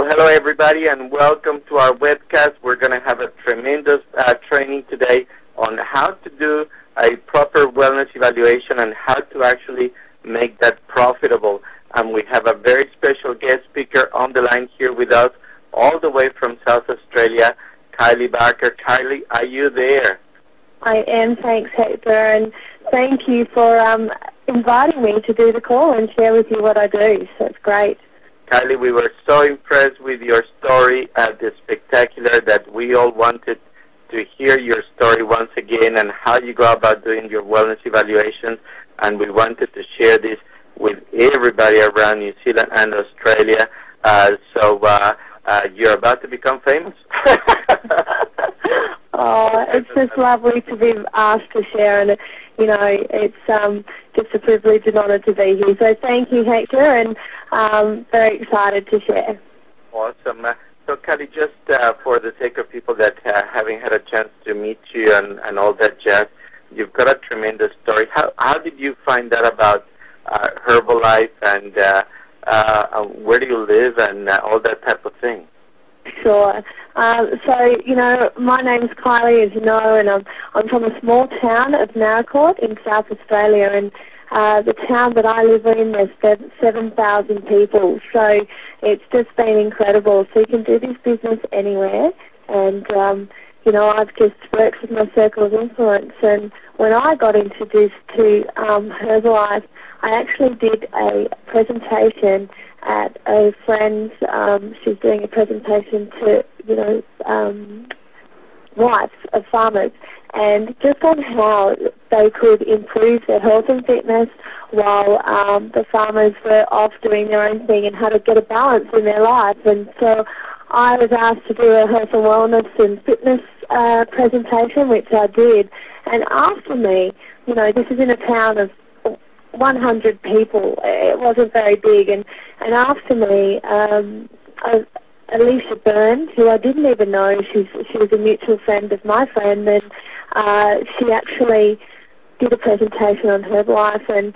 Well, hello everybody and welcome to our webcast. We're going to have a tremendous training today on how to do a proper wellness evaluation and how to actually make that profitable. And we have a very special guest speaker on the line here with us all the way from South Australia, Kylie Barker. Kylie, are you there? I am, thanks Hector, and thank you for inviting me to do the call and share with you what I do, so it's great. Kylie, we were so impressed with your story at the spectacular that we all wanted to hear your story once again and how you go about doing your wellness evaluations, and we wanted to share this with everybody around New Zealand and Australia. So you're about to become famous. Oh, it's just lovely to be asked to share, and you know, it's just a privilege and honour to be here. So thank you, Hector, and very excited to share. Awesome. So, Kylie, just for the sake of people that haven't had a chance to meet you and all that jazz, you've got a tremendous story. How did you find out about Herbalife and where do you live and all that type of thing? Sure. So, you know, my name's Kylie, as you know, and I'm from a small town of Naracoorte in South Australia, and the town that I live in, there's 7,000 people, so it's just been incredible. So you can do this business anywhere, and, you know, I've just worked with my circle of influence, and when I got introduced to Herbalife, I actually did a presentation at a friend's, she's doing a presentation to, you know, wives of farmers, and just on how they could improve their health and fitness while the farmers were off doing their own thing, and how to get a balance in their life. And so I was asked to do a health and wellness and fitness presentation, which I did. And after me, you know, this is in a town of 100 people. It wasn't very big, and after me, Alicia Byrne, who I didn't even know, she was a mutual friend of my friend, and she actually did a presentation on Herbalife, and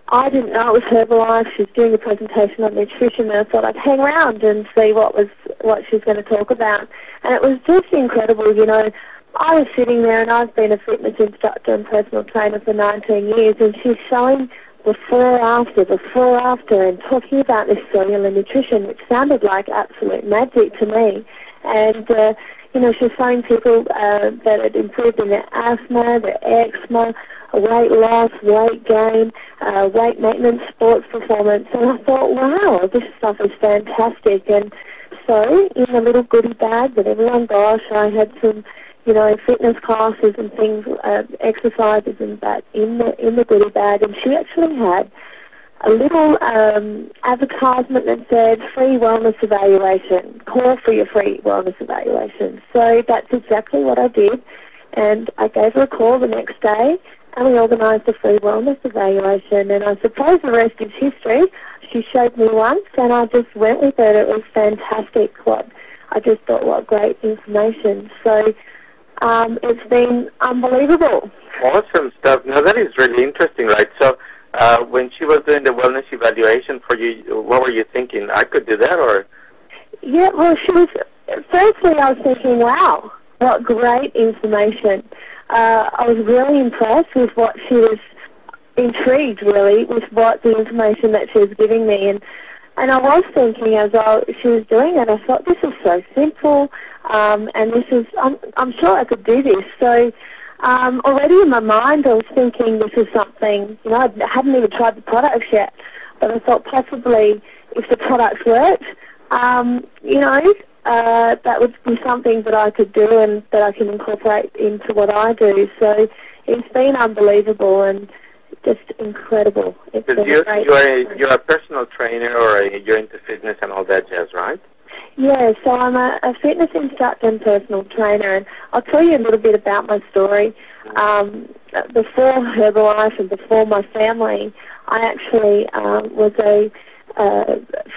I didn't know it was Herbalife. She was doing a presentation on nutrition, and I thought I'd hang around and see what she was going to talk about. And it was just incredible, you know. I was sitting there, and I've been a fitness instructor and personal trainer for 19 years, and she's showing before, after, and talking about this cellular nutrition, which sounded like absolute magic to me. And, you know, she's showing people that had improved in their asthma, their eczema, weight loss, weight gain, weight maintenance, sports performance. And I thought, wow, this stuff is fantastic. And so in a little goodie bag that everyone got, I had some, you know, fitness classes and things, exercises and that in the goodie bag, and she actually had a little advertisement that said free wellness evaluation, call for your free wellness evaluation. So that's exactly what I did, and I gave her a call the next day, and we organised a free wellness evaluation, and I suppose the rest is history. She showed me once, and I just went with it. It was fantastic. I just thought, what great information. So it's been unbelievable. Awesome stuff. Now, that is really interesting, right? So when she was doing the wellness evaluation for you, what were you thinking? I could do that, or? Yeah, well, firstly, I was thinking, wow, what great information. I was really impressed with what she was, intrigued, really, with what the information that she was giving me. And I was thinking, as she was doing it, I thought, this is so simple, and this is, I'm sure I could do this. So already in my mind, I was thinking this is something, you know, I hadn't even tried the products yet, but I thought possibly if the products worked, you know, that would be something that I could do and that I can incorporate into what I do. So it's been unbelievable and just incredible. It's been great. You're a personal trainer, or you're into fitness and all that jazz, right? Yeah, so I'm a fitness instructor and personal trainer, and I'll tell you a little bit about my story. Before Herbalife and before my family, I actually was a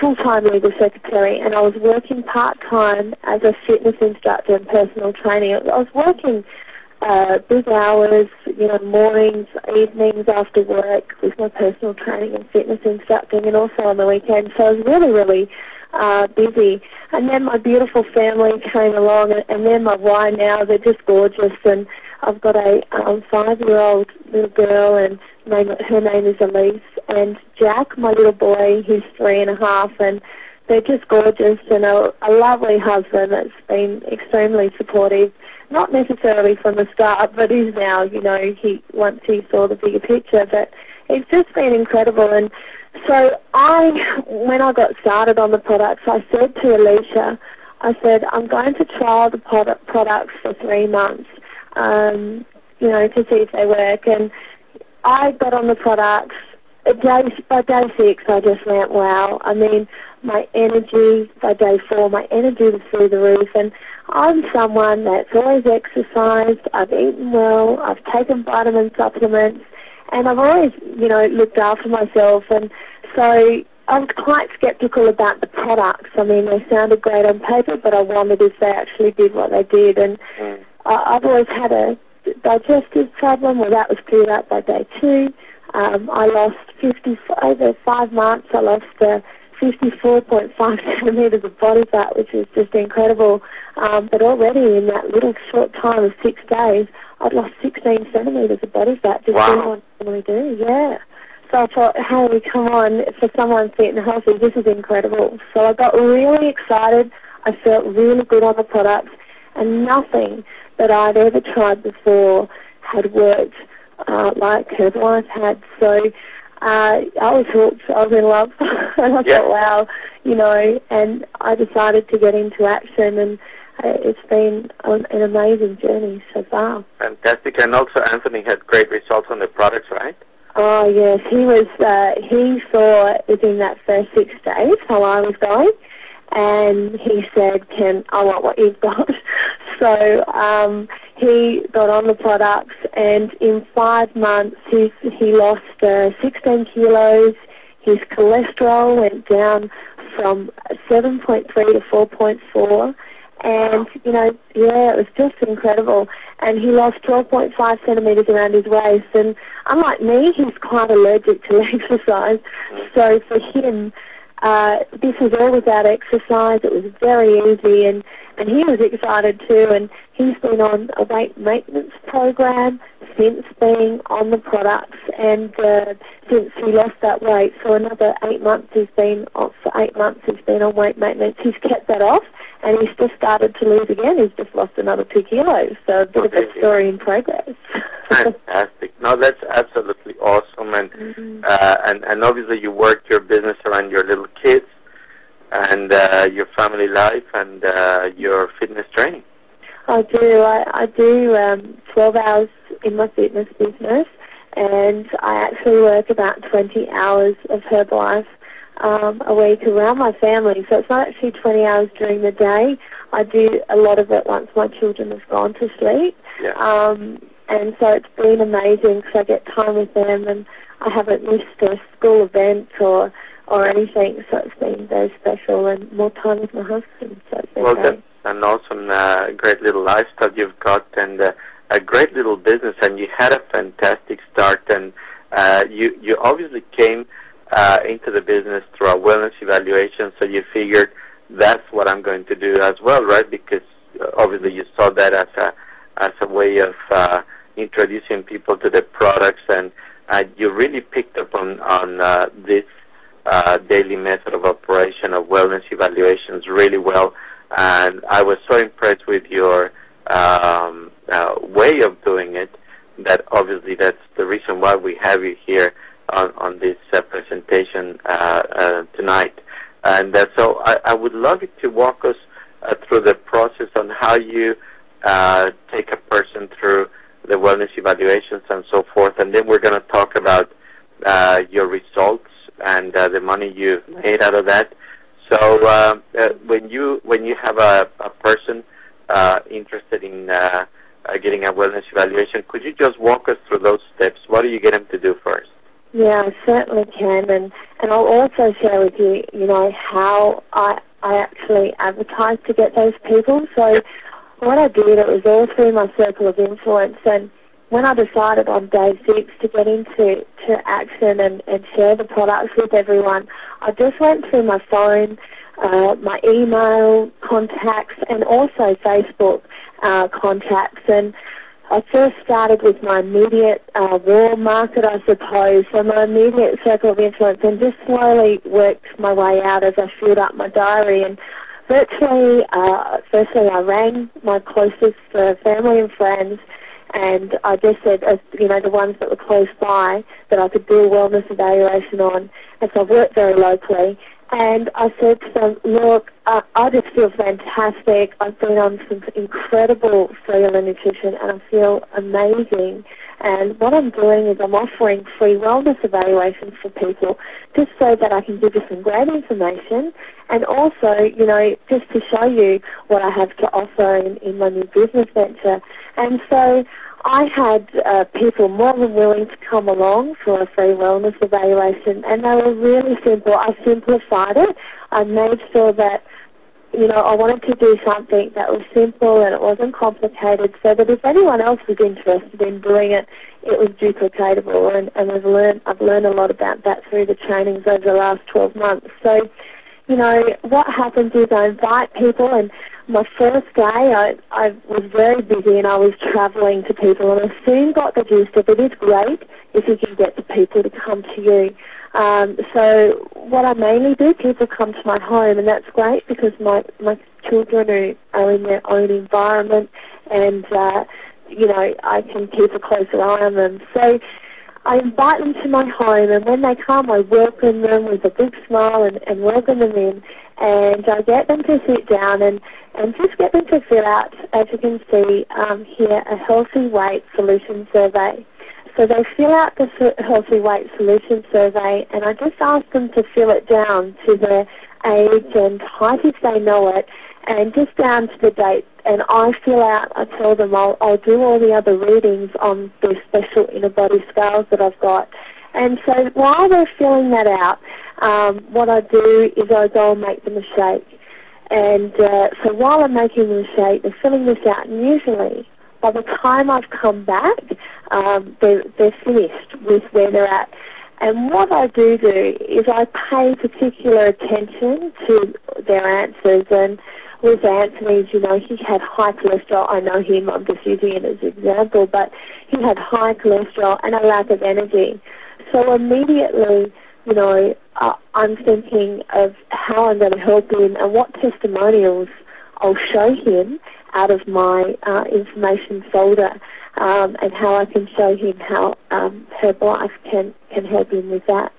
full-time legal secretary, and I was working part-time as a fitness instructor and personal trainer. I was working big hours, you know, mornings, evenings after work with my personal training and fitness instructing, and also on the weekends. So I was really, really busy. And then my beautiful family came along, and then my Y now, they're just gorgeous. And I've got a 5-year-old little girl, and her name is Elise. And Jack, my little boy, he's 3.5, and they're just gorgeous, and a lovely husband that's been extremely supportive. Not necessarily from the start, but he's now, once he saw the bigger picture. But it's just been incredible. And so when I got started on the products, I said to Alicia, I said, I'm going to trial the products for 3 months, to see if they work. And I got on the products. By day 6, I just went, wow. I mean, my energy, by day 4, my energy was through the roof. And I'm someone that's always exercised, I've eaten well, I've taken vitamin supplements, and I've always, looked after myself. And so I was quite sceptical about the products. I mean, they sounded great on paper, but I wondered if they actually did what they did. And I've always had a digestive problem. Well, that was cleared up by day 2. I lost over 5 months. I lost 54.5 centimetres of body fat, which is just incredible. But already in that little short time of 6 days, I'd lost 16 centimetres of body fat just doing what I normally do. Yeah. So I thought, hey, come on, for someone fit and healthy, this is incredible. So I got really excited. I felt really good on the products, and nothing that I'd ever tried before had worked like Herbalife had. So I was hooked. I was in love. And I thought, wow, and I decided to get into action, and it's been an amazing journey so far. Fantastic. And also Anthony had great results on the products, right? Oh, yes. He saw within that first 6 days how I was going, and he said, Ken, I want what you've got. So he got on the products, and in 5 months he lost 16 kilos. His cholesterol went down from 7.3 to 4.4. And, it was just incredible. And he lost 12.5 centimetres around his waist. And unlike me, he's quite allergic to exercise. So for him, this was all without exercise. It was very easy. And he was excited too. And he's been on a weight maintenance program since being on the products, and since he lost that weight. So another 8 months he's been on, on weight maintenance. He's kept that off, and he's just started to lose again. He's just lost another 2 kilos. So a bit of a story in progress. Fantastic. No, that's absolutely awesome. And and obviously you work your business around your little kids and your family life and your fitness training. I do. I do 12 hours in my fitness business, and I actually work about 20 hours of Herbalife a week around my family. So it's not actually 20 hours during the day. I do a lot of it once my children have gone to sleep. Yeah. And so it's been amazing because I get time with them, and I haven't missed a school event or anything. So it's been very special, and more time with my husband. So it's been great. That's an awesome, great little lifestyle you've got, and a great little business. And you had a fantastic start, and you obviously came into the business through our wellness evaluation, so you figured that's what I'm going to do as well, right? Because obviously you saw that as a way of introducing people to the products, and you really picked up on this daily method of operation of wellness evaluations really well. And I was so impressed with your way of doing it that obviously that's the reason why we have you here on this presentation tonight. And so I would love you to walk us through the process on how you take a person through the wellness evaluations and so forth, and then we're going to talk about your results and the money you've made out of that. So when you have a person interested in getting a wellness evaluation, could you just walk us through those steps? What do you get them to do first? Yeah, I certainly can, and I'll also share with you, how I actually advertise to get those people. So what I did, it was all through my circle of influence, and when I decided on day 6 to get into action and share the products with everyone, I just went through my phone, my email contacts, and also Facebook contacts. And I first started with my immediate warm market, I suppose, so my immediate circle of influence, and just slowly worked my way out as I filled up my diary. And virtually, firstly, I rang my closest family and friends, and I just said, the ones that were close by, that I could do a wellness evaluation on. And so I've worked very locally. And I said to them, look, I just feel fantastic. I've been on some incredible cellular nutrition and I feel amazing. And what I'm doing is I'm offering free wellness evaluations for people just so that I can give you some great information and also, just to show you what I have to offer in my new business venture. And so I had people more than willing to come along for a free wellness evaluation, and they were really simple. I simplified it. I made sure that, I wanted to do something that was simple and it wasn't complicated, so that if anyone else was interested in doing it, it was duplicatable. And I've learned a lot about that through the trainings over the last 12 months. So, what happens is I invite people, and my first day I was very busy and I was travelling to people, and I soon got the gist of it is great if you can get the people to come to you. So what I mainly do, people come to my home, and that's great because my children are in their own environment, and I can keep a closer eye on them. So I invite them to my home, and when they come, I welcome them with a big smile and welcome them in, and I get them to sit down and just get them to fill out, as you can see here, a healthy weight solution survey. So they fill out the healthy weight solution survey, and I just ask them to fill it down to their age and height if they know it, and just down to the date. And I tell them I'll do all the other readings on the special inner body scales that I've got. And so while they're filling that out, what I do is I go and make them a shake. And so while I'm making them a shake, they're filling this out, and usually by the time I've come back, they're finished with where they're at. And what I do is I pay particular attention to their answers. And with Anthony's, he had high cholesterol. I know him, I'm just using it as an example, but he had high cholesterol and a lack of energy. So immediately, I'm thinking of how I'm going to help him and what testimonials I'll show him out of my information folder, and how I can show him how Herbalife can help him with that.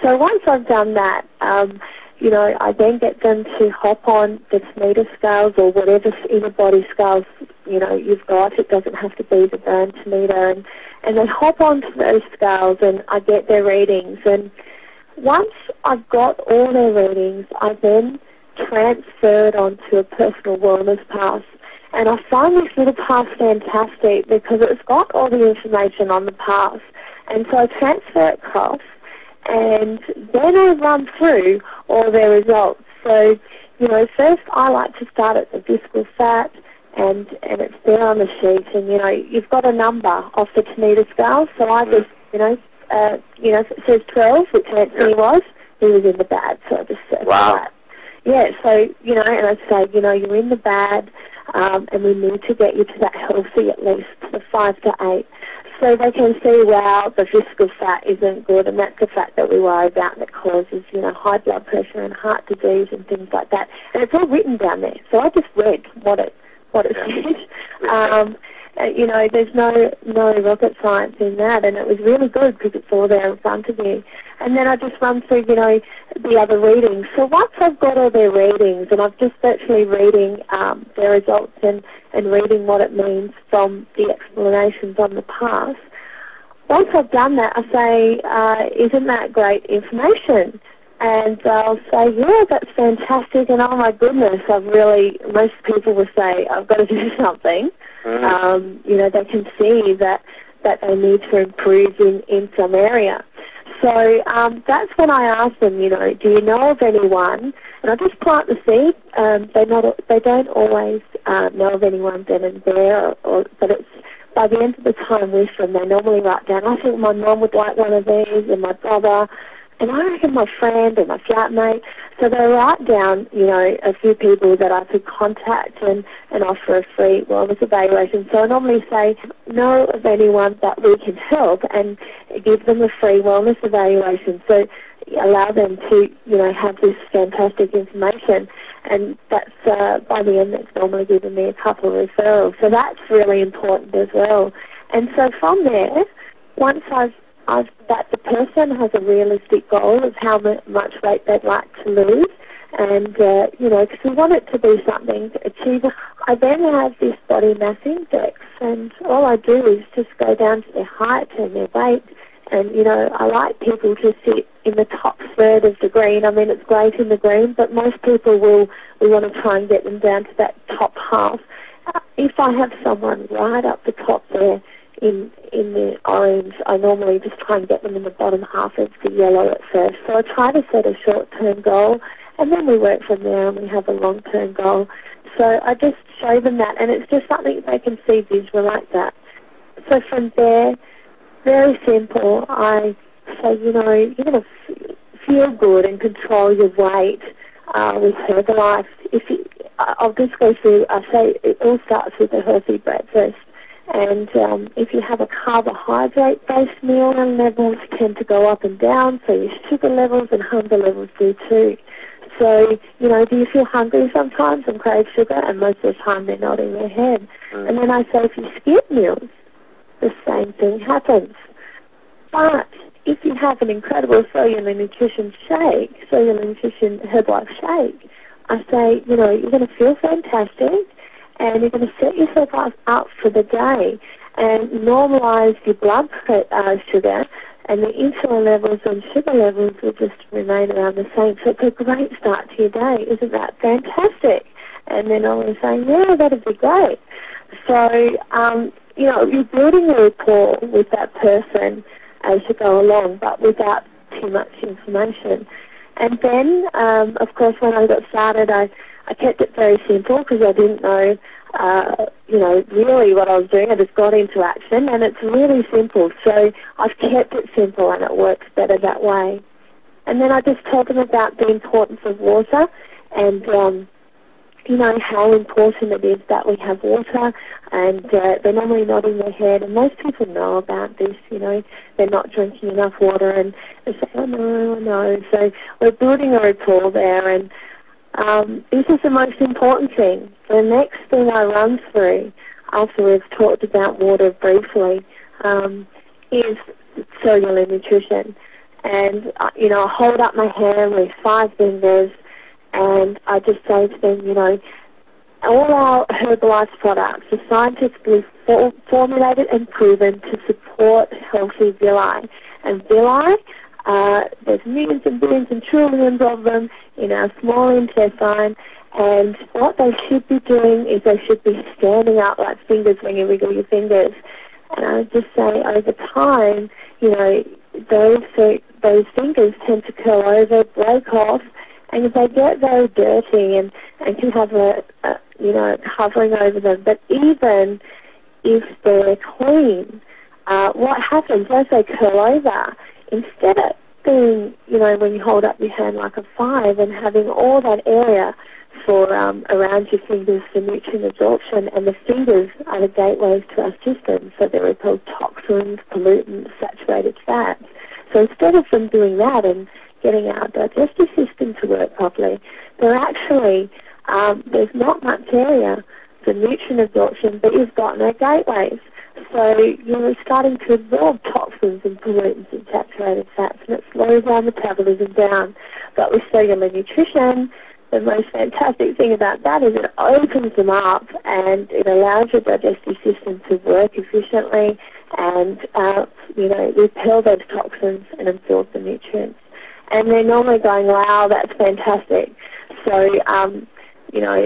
So once I've done that, I then get them to hop on the Tanita scales or whatever inner body scales, you've got. It doesn't have to be the brand Tanita. And they hop onto those scales, and I get their readings. And once I've got all their readings, I then transfer it onto a personal wellness pass. And I find this little pass fantastic because it's got all the information on the pass. And so I transfer it across, and then I run through all their results. So, first I like to start at the visceral fat, and it's there on the sheet. And, you've got a number off the Tanita scale. So I just, if it says 12, which Anthony was, he was in the bad. So I just said that. Yeah, so, and I say, you're in the bad, and we need to get you to that healthy at least, the 5 to 8. So they can see, wow, the visceral fat isn't good, and that's the fat that we worry about that causes, high blood pressure and heart disease and things like that. And it's all written down there. So I just read what it said. There's no rocket science in that, and it was really good because it's all there in front of you. And then I just run through, the other readings. So once I've got all their readings, and I've just virtually reading their results and reading what it means from the explanations on the pass, once I've done that, I say, isn't that great information? And I'll say, yeah, that's fantastic, and oh my goodness, most people will say, I've got to do something. They can see that they need to improve in some area. So that's when I ask them, do you know of anyone? And I just plant the seed. They don't always know of anyone then and there, but it's by the end of the time with them, they normally write down, I think my mum would like one of these, and my brother, And I reckon my friend or my flatmate, so they write down, a few people that I could contact and offer a free wellness evaluation. So I normally say, know of anyone that we can help and give them a free wellness evaluation. So allow them to, have this fantastic information. And that's, by the end, that's normally given me a couple of referrals. So that's really important as well. And so from there, once that the person has a realistic goal of how much weight they'd like to lose, and, because we want it to be something to achieve. I then have this body mass index, and all I do is just go down to their height and their weight, and, I like people to sit in the top third of the green. I mean, it's great in the green, but most people we want to try and get them down to that top half. If I have someone right up the top there, in the orange, I normally just try and get them in the bottom half of the yellow at first. So I try to set a short-term goal, and then we work from there and we have a long-term goal. So I just show them that, and it's just something they can see visual like that. So from there, very simple, I say, you're going to feel good and control your weight with Herbalife. I'll just go through, I say it all starts with a healthy breakfast. And if you have a carbohydrate-based meal, levels tend to go up and down, so your sugar levels and hunger levels do too. So, do you feel hungry sometimes and crave sugar? And most of the time they're nodding their head. And then I say if you skip meals, the same thing happens. But if you have an incredible cellular nutrition Herbalife shake, I say, you're going to feel fantastic, and you're going to set yourself up for the day and normalise your blood sugar, and the insulin levels and sugar levels will just remain around the same. So it's a great start to your day. Isn't that fantastic? And then I was saying, yeah, that'd be great. So, you're building a rapport with that person as you go along, but without too much information. And then, of course, when I got started, I kept it very simple because I didn't know, really what I was doing. I just got into action, and it's really simple. So I've kept it simple, and it works better that way. And then I just told them about the importance of water and, how important it is that we have water. And they're normally nodding their head, and most people know about this, they're not drinking enough water, and they say, oh, no. So we're building a rapport there, and this is the most important thing. The next thing I run through, after we've talked about water briefly, is cellular nutrition. And, I hold up my hand with 5 fingers, and I just say to them, all our Herbalife products are scientifically formulated and proven to support healthy villi. And villi, there's millions and billions and trillions of them in our small intestine, and what they should be doing is they should be standing up like fingers when you wiggle your fingers. And I just say over time, those fingers tend to curl over, break off, and they get very dirty and can have a covering over them. But even if they're clean, what happens as they curl over, instead of being, when you hold up your hand like a 5 and having all that area for around your fingers for nutrient absorption, and the fingers are the gateways to our system, so they repel toxins, pollutants, saturated fats. So instead of them doing that and getting our digestive system to work properly, they're actually, there's not much area for nutrient absorption, but you've got no gateways. So you're starting to absorb toxins and pollutants and saturated fats, and it slows our metabolism down. But with cellular nutrition, the most fantastic thing about that is it opens them up, and it allows your digestive system to work efficiently and, repel those toxins and absorb the nutrients. And they're normally going, wow, that's fantastic. So,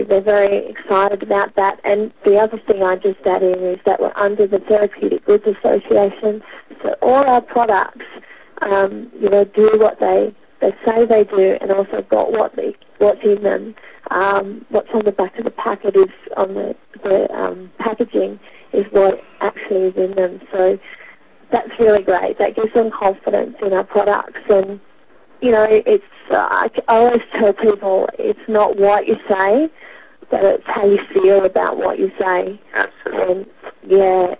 they're very excited about that. And the other thing I just add in is that we're under the Therapeutic Goods Association, so all our products, do what they say they do, and also got what's in them. What's on the back of the packet is on the packaging is what actually is in them. So that's really great. That gives them confidence in our products, and you know, it's, I always tell people it's not what you say, but it's how you feel about what you say. Absolutely.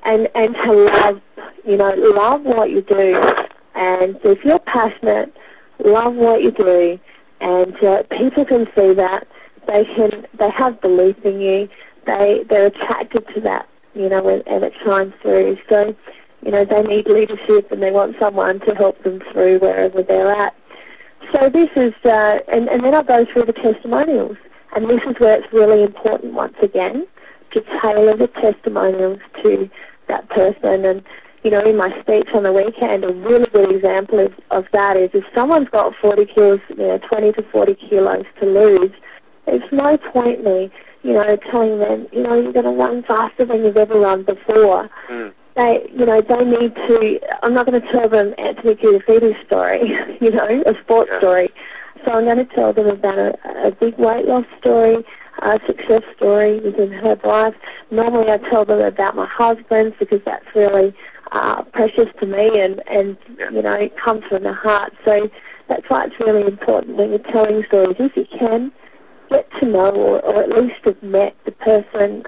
And to love, you know, love what you do. And if you're passionate, love what you do, and people can see that. They have belief in you. They're attracted to that, you know, and it shines through. So, you know, they need leadership and they want someone to help them through wherever they're at. So this is, and then I'll go through the testimonials. And this is where it's really important, once again, to tailor the testimonials to that person. And, you know, in my speech on the weekend, a really good example of that is if someone's got 40 kilos, you know, 20 to 40 kilos to lose, it's no point me, you know, telling them, you know, you're going to run faster than you've ever run before. They, you know, they need to, I'm not going to tell them Anthony Kiedis' story, you know, a sports story. So I'm going to tell them about a big weight loss story, a success story within her life. Normally I tell them about my husband because that's really precious to me and you know, it comes from the heart. So that's why it's really important when you're telling stories, if you can, get to know or at least have met the person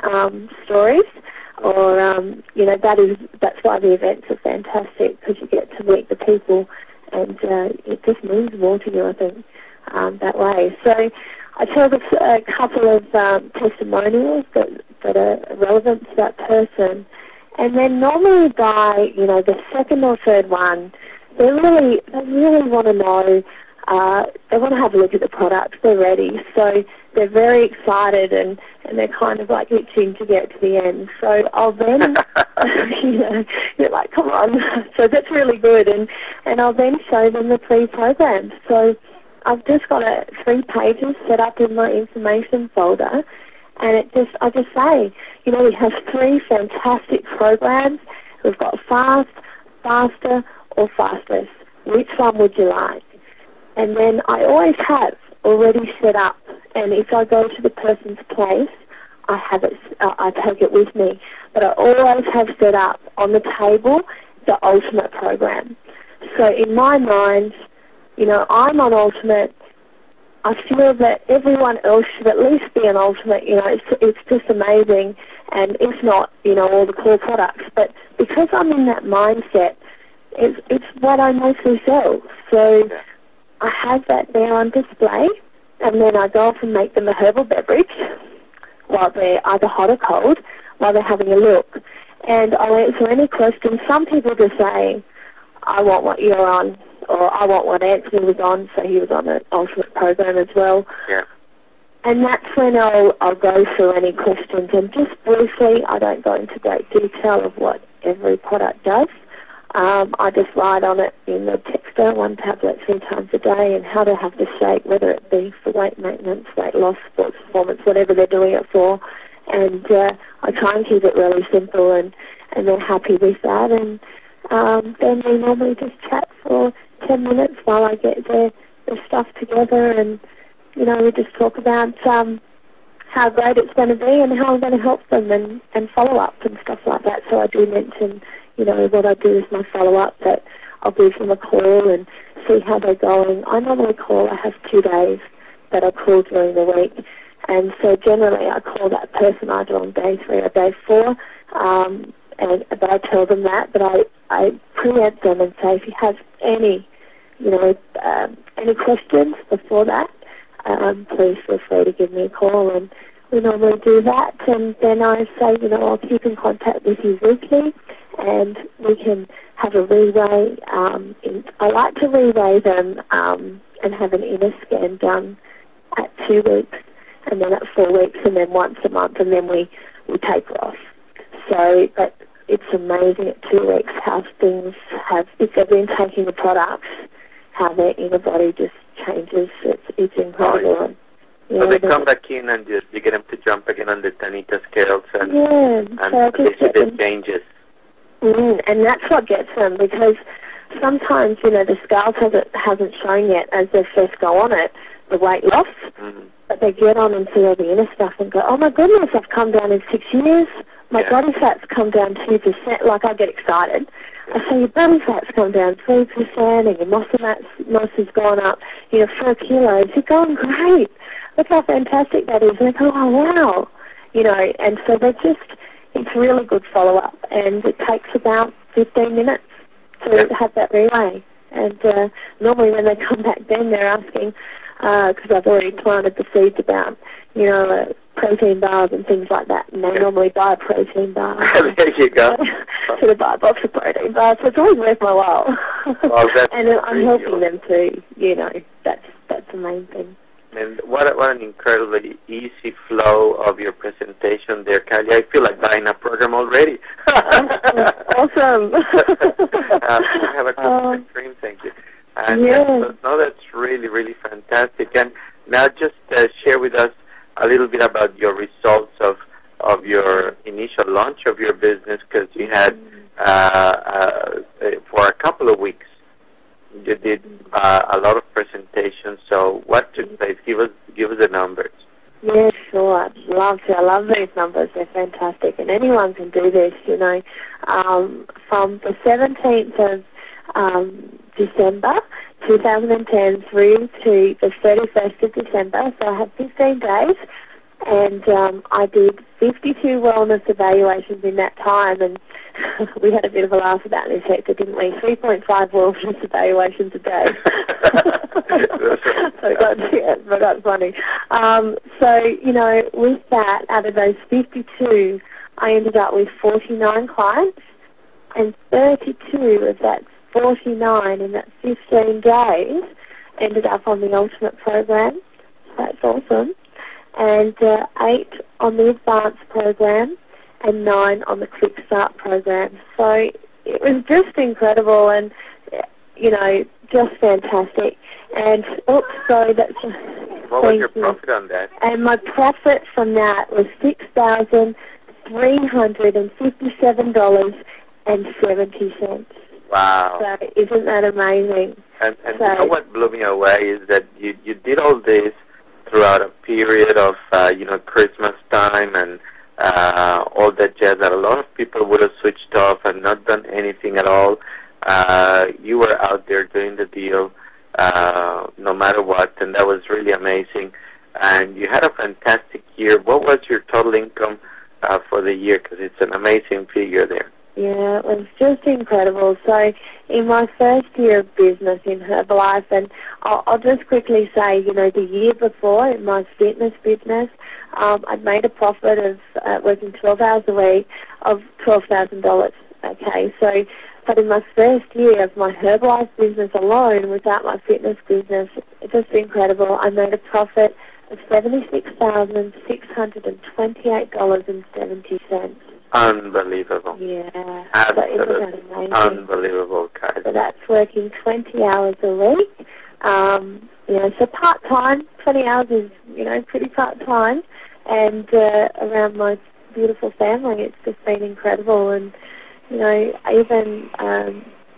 stories. Or, you know, that's why the events are fantastic, because you get to meet the people and it just means more to you, I think, that way. So I tell a couple of testimonials that are relevant to that person. And then normally by, you know, the second or third one, they really want to know, they want to have a look at the product, they're ready. So they're very excited and they're kind of like itching to get to the end. So I'll then, you know, you're like, come on. So that's really good. And I'll then show them the 3 programs. So I've just got 3 pages set up in my information folder. And I just say, you know, we have 3 fantastic programs. We've got fast, faster, or fastest. Which one would you like? And then I always have already set up. And if I go to the person's place, I have it. I take it with me. But I always have set up on the table the ultimate program. So in my mind, you know, I'm on ultimate. I feel that everyone else should at least be an ultimate. You know, it's just amazing. And if not, you know, all the core products. But because I'm in that mindset, it's what I mostly sell. So I have that there on display. And then I go off and make them a herbal beverage while they're either hot or cold, while they're having a look. And I'll answer any questions. Some people just say, I want what you're on, or I want what Anthony was on, so he was on an ultimate program as well. Yeah. And that's when I'll go through any questions. And just briefly, I don't go into great detail of what every product does. I just write on it in the texter, 1 tablet 3 times a day, and how to have the shake, whether it be for weight maintenance, weight loss, sports performance, whatever they're doing it for. And I try and keep it really simple, and they're happy with that. And then we normally just chat for 10 minutes while I get their stuff together, and, you know, we just talk about how great it's going to be and how I'm going to help them and follow up and stuff like that. So I do mention, you know, what I do is my follow-up, that I'll give them a call and see how they're going. I normally call, I have 2 days that I call during the week. And so generally I call that person either on day 3 or day 4, but I tell them that, but I preempt them and say, if you have any, you know, any questions before that, please feel free to give me a call. And we normally do that, and then I say, you know, I'll keep in contact with you weekly, and we can have a reweigh. I like to reweigh them and have an inner scan done at 2 weeks, and then at 4 weeks, and then once a month, and then we taper off. So, but it's amazing at 2 weeks how things have, if they've been taking the products, how their inner body just changes. It's incredible. Oh, yeah. So they come back in and you get them to jump again on the Tanita scales, and so they see the changes. And that's what gets them, because sometimes, you know, the scales hasn't shown yet as they first go on it, the weight loss, but they get on and see all the inner stuff and go, oh my goodness, I've come down in 6 years. My body fat's come down 2%. Like, I get excited. So your belly fat's come down 3%, and your muscle mass has gone up, 4 kilos. You're going great. Look how fantastic that is. And I go, oh, wow. And so it's really good follow-up, and it takes about 15 minutes to have that relay. And normally when they come back then, they're asking, because I've already planted the seeds about, protein bars and things like that, and they normally buy a protein bar. There you go. So they buy a box of protein bars, so it's always worth my while. Well, and I'm helping them too, that's the main thing. And what an incredibly easy flow of your presentation there, Kylie. I feel like buying a program already. Awesome. I have a quick dream, thank you. And that's really, really fantastic. And now just share with us a little bit about your results of your initial launch of your business, because you had, for a couple of weeks, you did a lot of presentations. So what took place? Give us the numbers. Yeah, sure. I'd love to. I love these numbers. They're fantastic. And anyone can do this, From the 17th of December 2010 through to the 31st of December, so I had 15 days, and I did 52 wellness evaluations in that time, and we had a bit of a laugh about this sector, didn't we? 3.5 wellness evaluations a day. But that's funny. With that, out of those 52, I ended up with 49 clients, and 32 of that 49 in that 15 days ended up on the Ultimate program. That's awesome. And 8 on the Advanced program and 9 on the Quick Start program. So it was just incredible and, just fantastic. And, what was your profit on that? And my profit from that was $6,357.70. Wow. So isn't that amazing? And what blew me away is that you did all this throughout a period of, Christmas time and all that jazz that a lot of people would have switched off and not done anything at all. You were out there doing the deal no matter what, and that was really amazing. And you had a fantastic year. What was your total income for the year? Because it's an amazing figure there. Yeah, it was just incredible. So in my first year of business in Herbalife, and I'll just quickly say, the year before in my fitness business, I'd made a profit of working 12 hours a week of $12,000. Okay, so but in my first year of my Herbalife business alone, without my fitness business, it's just incredible. I made a profit of $76,628.70. Unbelievable. Yeah. Absolutely. So Unbelievable, Kylie. So that's working 20 hours a week. So part-time, 20 hours is, pretty part-time. And around my beautiful family, it's just been incredible. And, even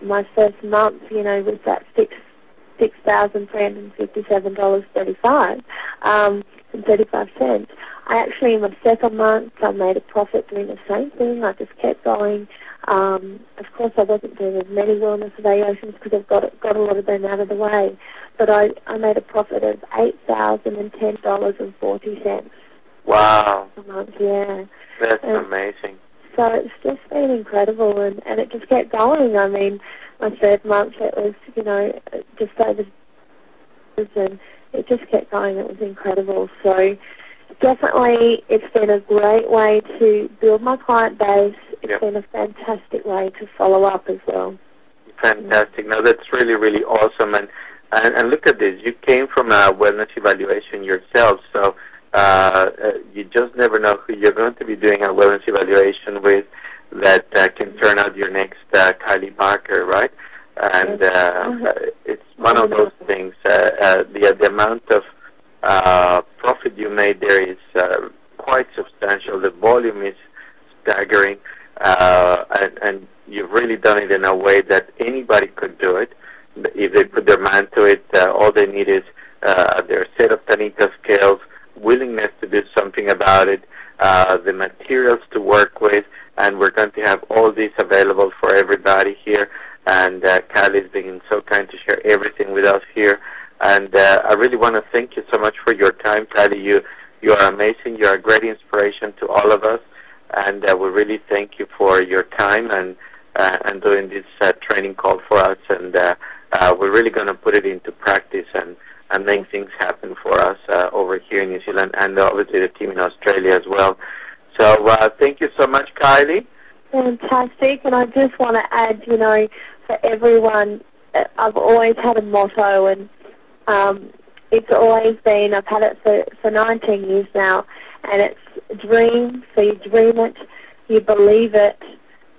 my first month, with that $6,357.35 and 35 cents. I actually, in my second month, I made a profit doing the same thing. I just kept going. Of course, I wasn't doing as many wellness evaluations because I've got a lot of them out of the way. But I made a profit of $8,010.40. Wow. A month, yeah. That's amazing. So it's just been incredible, and it just kept going. I mean, my third month, it was, just over, and it just kept going. It was incredible. So definitely, it's been a great way to build my client base. It's been a fantastic way to follow up as well. Fantastic. No, that's really, really awesome. And look at this. You came from a wellness evaluation yourself, so you just never know who you're going to be doing a wellness evaluation with that can turn out your next Kylie Parker, right? And it's one of those things. The amount of profit you made there is quite substantial. The volume is staggering, and you've really done it in a way that anybody could do it. If they put their mind to it, all they need is their set of Tanita scales, willingness to do something about it, the materials to work with, and we're going to have all these available for everybody here. And Kylie's been so kind to share everything with us here. And I really want to thank you so much for your time, Kylie. You are amazing. You are a great inspiration to all of us. And we really thank you for your time and doing this training call for us. And we're really going to put it into practice and make things happen for us over here in New Zealand, and obviously the team in Australia as well. So thank you so much, Kylie. Fantastic. And I just want to add, you know, for everyone, I've always had a motto, and it's always been, I've had it for 19 years now, and it's dream. So you dream it, you believe it,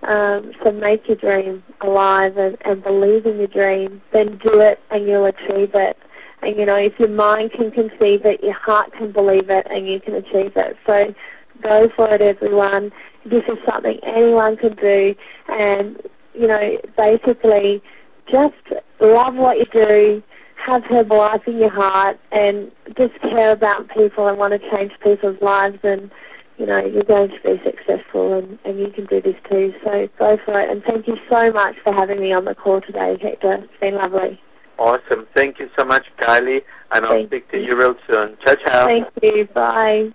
so make your dream alive and believe in your dream, then do it and you'll achieve it. And, you know, if your mind can conceive it, your heart can believe it, and you can achieve it. So go for it, everyone. This is something anyone can do. And, you know, basically just love what you do, have Herbalife in your heart, and just care about people and want to change people's lives. And, you know, you're going to be successful, and you can do this too. So go for it. And thank you so much for having me on the call today, Hector. It's been lovely. Awesome. Thank you so much, Kylie, and I'll speak to you real soon. Ciao, ciao. Thank you. Bye.